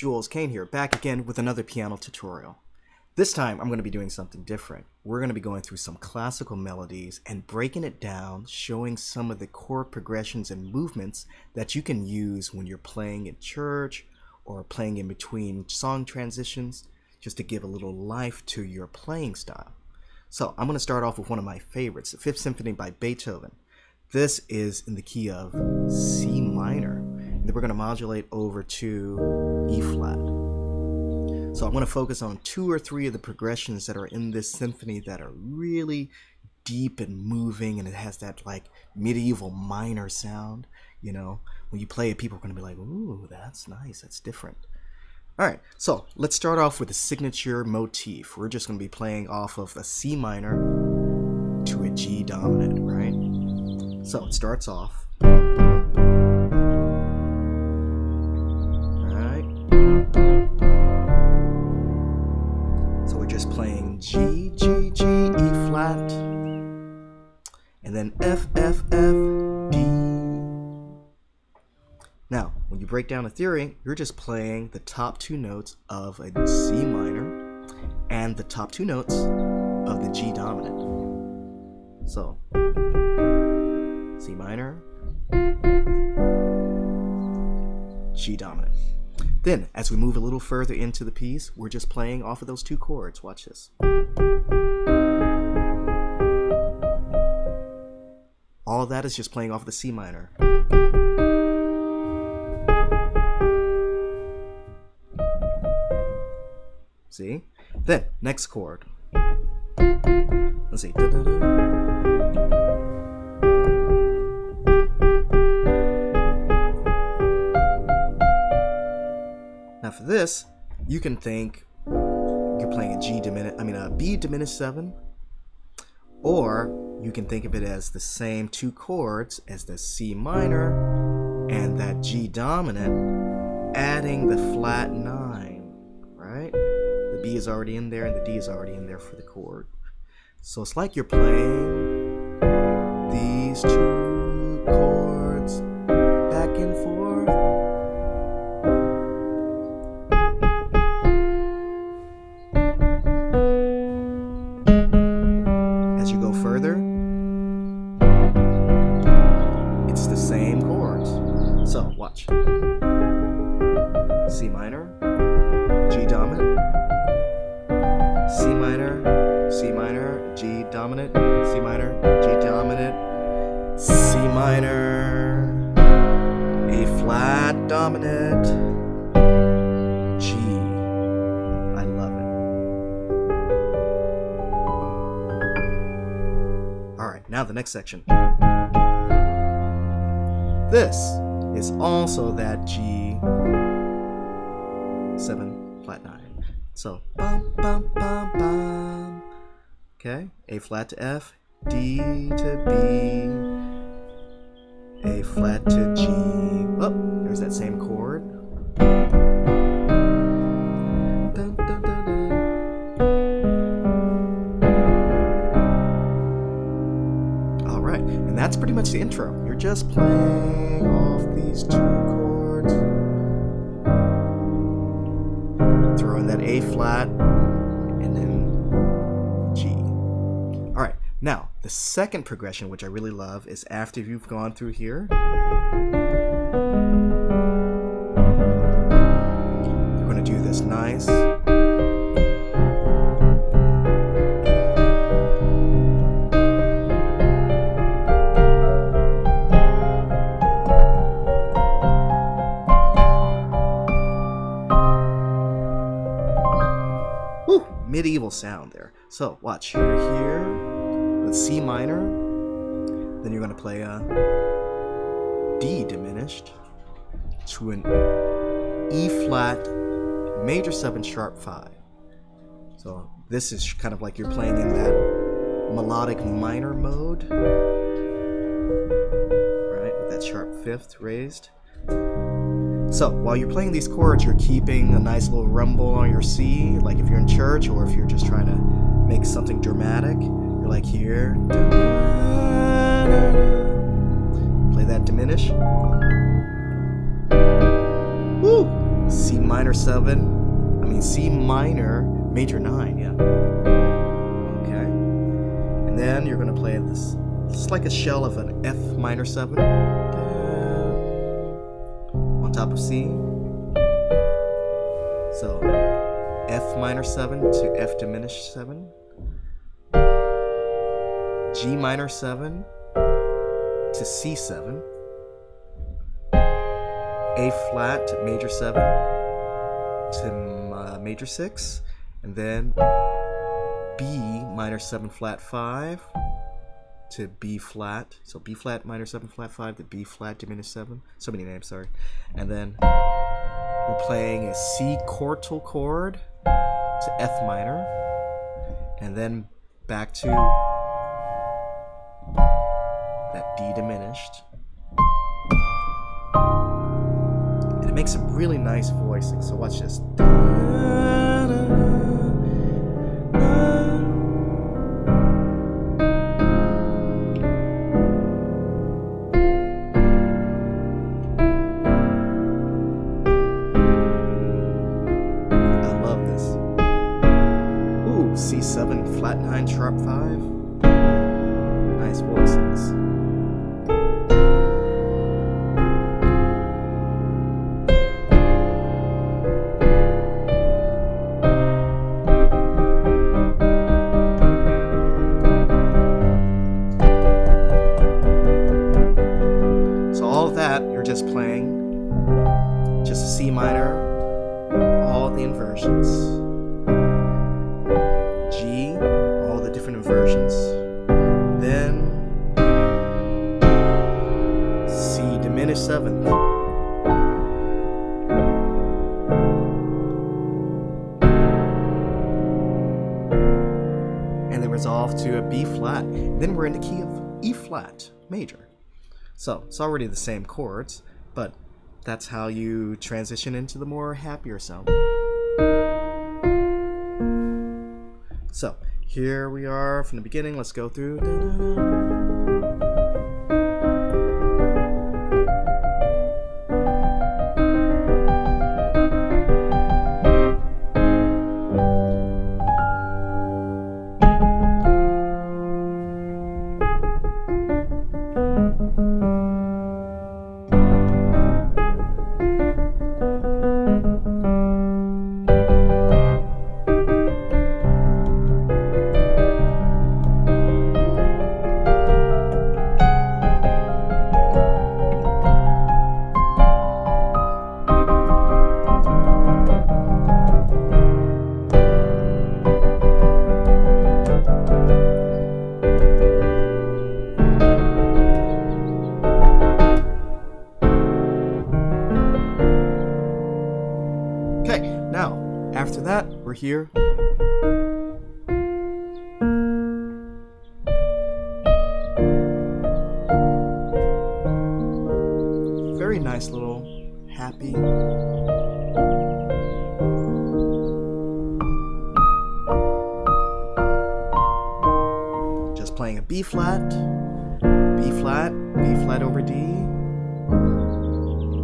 Jules Kane here, back again with another piano tutorial. This time I'm going to be doing something different. We're going to be going through some classical melodies and breaking it down, showing some of the chord progressions and movements that you can use when you're playing in church or playing in between song transitions, just to give a little life to your playing style. So I'm going to start off with one of my favorites, the Fifth Symphony by Beethoven. This is in the key of C minor. And then we're going to modulate over to E flat. So I'm going to focus on 2 or 3 of the progressions that are in this symphony that are really deep and moving, and it has that like medieval minor sound. You know, when you play it, people are going to be like, ooh, that's nice, that's different. All right, so let's start off with the signature motif. We're just going to be playing off of a C minor to a G dominant, right? So it starts off. Just playing G, G, G, E flat, and then F, F, F, D. Now, when you break down a theory, you're just playing the top 2 notes of a C minor and the top 2 notes of the G dominant. So, C minor, G dominant. Then, as we move a little further into the piece, we're just playing off of those 2 chords. Watch this. All of that is just playing off of the C minor. See? Then, next chord. Let's see. Now for this, you can think you're playing a B diminished 7, or you can think of it as the same 2 chords as the C minor and that G dominant, adding the flat 9, right? The B is already in there and the D is already in there for the chord. So it's like you're playing these 2 chords back and forth. It's the same chords. So watch. C minor, G dominant, C minor, C minor, G dominant, C minor, G dominant, C minor, A flat dominant, G. I love it. Alright, now the next section. This is also that G7 flat 9. So bum bum bum bum. Okay, A flat to F, D to B, A flat to G. Oh, there's that same chord. Dun, dun, dun, dun. All right, and that's pretty much the intro. You're just playing off these 2 chords, throwing that A flat, and then G. All right, now the second progression, which I really love, is after you've gone through here, you're going to do this nice medieval sound there. So watch, you're here with C minor, then you're going to play a D diminished to an E flat major 7 sharp 5. So this is kind of like you're playing in that melodic minor mode, right, with that sharp 5th raised. So while you're playing these chords, you're keeping a nice little rumble on your C, like if you're in church or if you're just trying to make something dramatic. You're like here, play that diminish. Woo! C minor. minor 7, C minor, major 9, yeah. Okay. And then you're going to play this, it's like a shell of an F minor 7 on top of C. So F minor 7 to F diminished 7, G minor 7 to C7, A flat to major 7 to major 6, and then B minor 7 flat 5 to B flat. So B flat minor 7 flat 5 to B flat diminished 7. So many names, sorry. And then we're playing a C quartal chord to F minor, and then back to that D diminished. And it makes some really nice voicing. So watch this. C7 flat 9 sharp 5. Nice voices. So all of that you're just playing just a C minor, all the inversions. Inversions, then C diminished 7th, and then resolve to a B flat. Then we're in the key of E flat major. So it's already the same chords, but that's how you transition into the more happier sound. So here we are from the beginning. Let's go through. After that, we're here. Very nice little happy. Just playing a B flat, B flat, B flat over D,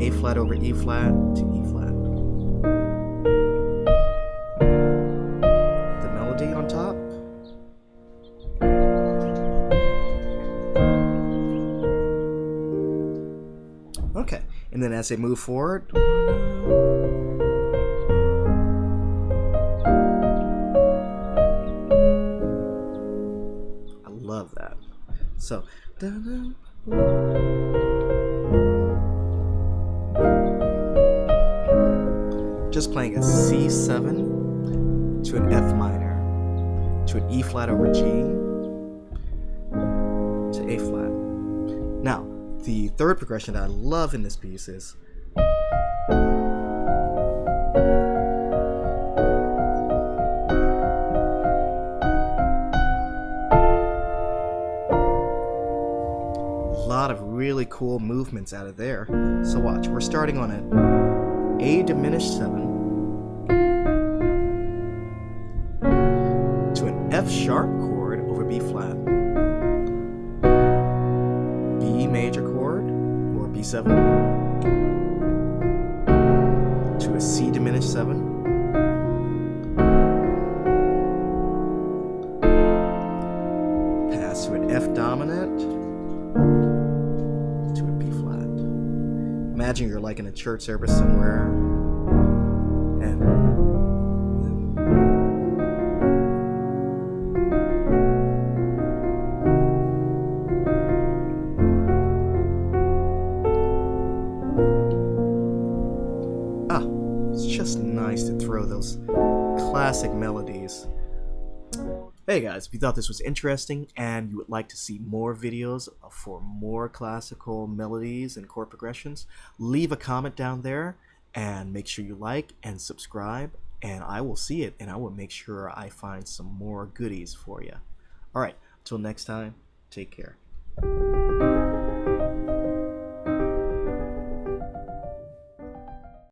A flat over E flat to E flat. On top. Okay, and then as they move forward, I love that. So just playing a C7 to an F minor, to an E flat over G, to A flat. Now, the third progression that I love in this piece is a lot of really cool movements out of there. So watch, we're starting on an A diminished 7 to an F sharp chord over B flat, B major chord or B7 to a C diminished 7. Pass to an F dominant to a B flat. Imagine you're like in a church service somewhere, and it's just nice to throw those classic melodies. Hey guys, if you thought this was interesting and you would like to see more videos for more classical melodies and chord progressions, leave a comment down there and make sure you like and subscribe, and I will see it and I will make sure I find some more goodies for you. Alright, until next time, take care.